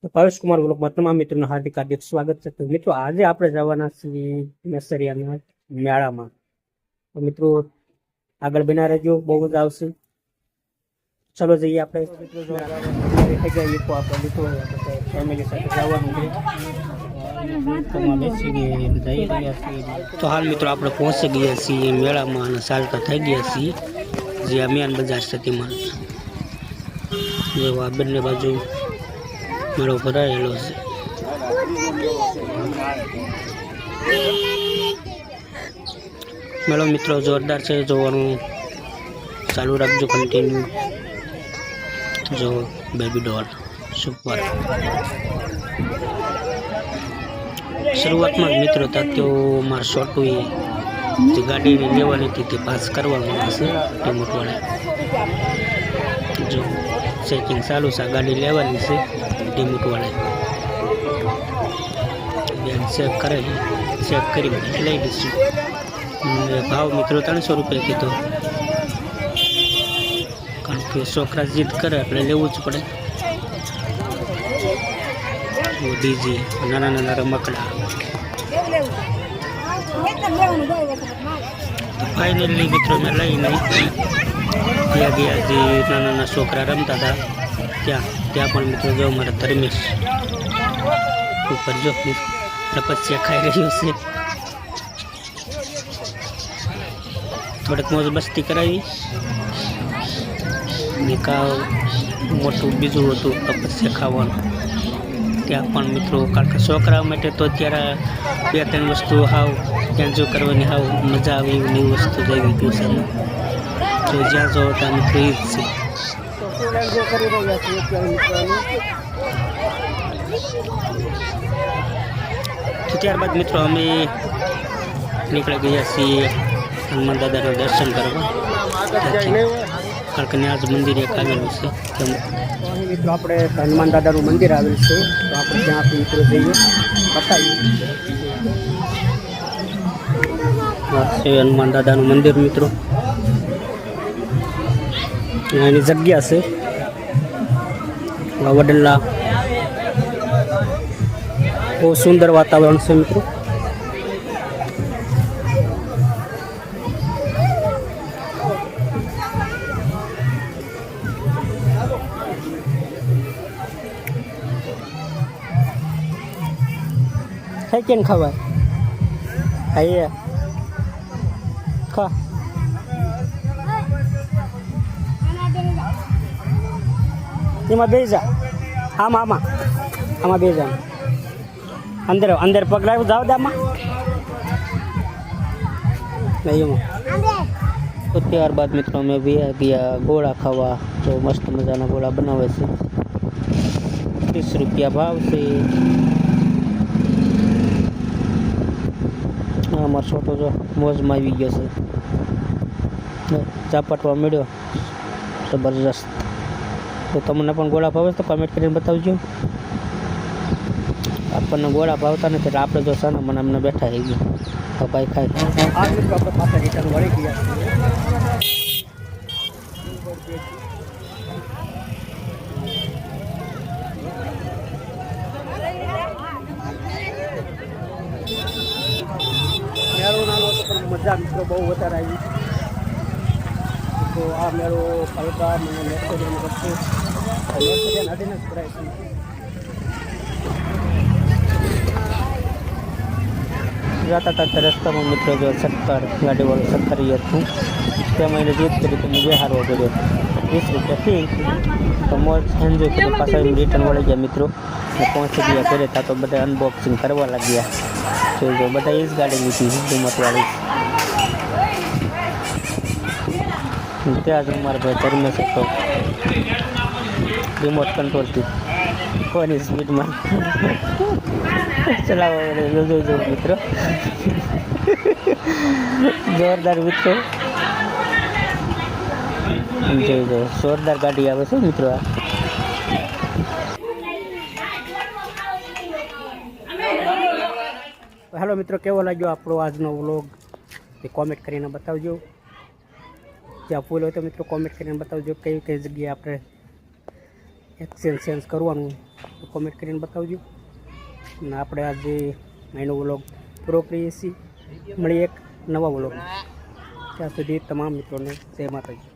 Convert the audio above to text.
તો ભાવેશ કુમાર વ્લોગમાં તમામ મિત્રોનું હાર્દિક હાર્દિક સ્વાગત છે. તો મિત્રો આજે આપણે જવાના છીએ મેસરિયાના મેળામાં. તો મિત્રો આગળ બના રહેજો, બહુ જ આવશે. ચલો જઈએ આપણે. મિત્રો જો થઈ ગયા તો આપણે મિત્રો ફેમિલી સાથે જવાનું છે. તો હાલ મિત્રો આપણે પહોંચી ગયા છીએ મેળામાં અને ચાલતા થઈ ગયા છીએ જે આ મેન બજાર છે તેમાં. જો આ બંને બાજુ મેળો ભરાયેલો છે. મેળો મિત્રો જોરદાર છે, જોવાનું ચાલુ રાખજો કન્ટિન્યુ. જો બેબી ડોલ સુપર. શરૂઆતમાં જ મિત્રો તાત્યો મારા છોટું જે ગાડી લેવાની હતી તે પાસ કરવાનું હશે રિમોટવાળા. જો ચેકિંગ ચાલુ છે, ગાડી લેવાની છે રિમોટવાળા. બેન ચેક કરે, ચેક કરી લઈ લઈશું. ભાવ મિત્રો 300 રૂપિયા કીધો, કારણ કે છોકરા જીદ કરે એટલે લેવું જ પડે. ડીજી નાના નાના રમકડા. ફાઇનલી મિત્રો મેં લઈ નહીં ત્યાં ગયા જે નાના નાના છોકરા રમતા હતા ત્યાં પણ મિત્રો જો મારા ધર્મેશ ઉપર જો રપસ્યા ખાઈ રહ્યો છે. થોડીક મોજ મસ્તી કરાવી. નિકાલ મોટું બીજું હતું તપસ્યા ખાવાનું. ત્યાં પણ મિત્રો કારણ કે છોકરાઓ માટે તો અત્યારે 2-3 વસ્તુ હાવ એન્જોય કરવાની હાવ મજા આવે એવી વસ્તુ જઈ ગયું છે. જો જ્યાં જો ત્યાં મિત્રો એ જ છે. ત્યારબાદ મિત્રો અમે નીકળી ગયા છીએ હનુમાન દાદાના દર્શન કરવા, કારણ કે આજ મંદિર એક આવેલું છે. મિત્રો આપણે હનુમાન દાદાનું મંદિર આવેલું છે, તો આપણે ત્યાં આપણે મિત્રો જઈએ બતાવીએ. હનુમાન દાદાનું મંદિર મિત્રો એની જગ્યા છે વડલા. બહુ સુંદર વાતાવરણ છે મિત્રો. કેમ ખવાય આઈએ ખા. એમાં બે જા, આમાં બે જા, અંદર અંદર પકડાયું જાવ દામાં એમાં. તો ત્યારબાદ મિત્રો અમે ગયા ગોળા ખાવા. તો મસ્ત મજાના ગોળા બનાવે છે, 30 રૂપિયા ભાવ છે. અમારો છોટો જો મોજમાં આવી ગયો છે, ચાપટવા મળ્યો જબરજસ્ત. તો તમને પણ ગોળા ભાવે તો કમેન્ટ કરીને બતાવજો. આપણને ગોળા ભાવતા નથી એટલે આપણે જો સાના મને અમને બેઠા થઈ ગયો તો ભાઈ ખાય. આ મિત્રો આપણે પાછા રિટર્ન વળી ગયા. મેળો નાનો હતો પણ મજા મિત્રો બહુ વધારે આવી. તો આ મેળો હલકા મને મેસેરિયન વચ્ચે મેસેરિયન અડીને જ ભરાય છે. જતા હતા રસ્તામાં મિત્રો જો 70 ગાડીવાળું 70 હતું, તેમાં એને જીત કરી તો મેં હારવો કર્યો 20 રૂપિયા ફી. તો મોજ એન્જોય કરી પાછા રિટર્ન વળી ગયા મિત્રો. પહોંચી ગયા ઘરે ત્યાં તો બધા અનબોક્સિંગ કરવા લાગ્યા. જો બધા એ જ ગાડી લીધી રિમોટવાળી. ત્યાં જ અમારા ભાઈ ધર્મેશ હતો રિમોટ કંટ્રોલથી કોની સ્પીડમાં ચલાવવા જોજો મિત્રો. જોરદાર મિત્રો જોઈ જોરદાર ગાડી આવે છે મિત્રો. આ હેલો મિત્રો, કેવો લાગ્યો આપણો આજનો વ્લોગ તે કોમેન્ટ કરીને બતાવજો. જ્યાં ભૂલ હોય તો મિત્રો કોમેન્ટ કરીને બતાવજો કઈ કઈ જગ્યાએ આપણે એક્સચેન્જ કરવાનું તો કોમેન્ટ કરીને બતાવજો. અને આપણે આજે અહીંનો વ્લોગ પૂરો કરીએ છીએ. મળી એક નવા વ્લોગ. ત્યાં સુધી તમામ મિત્રોને જય માતાજી.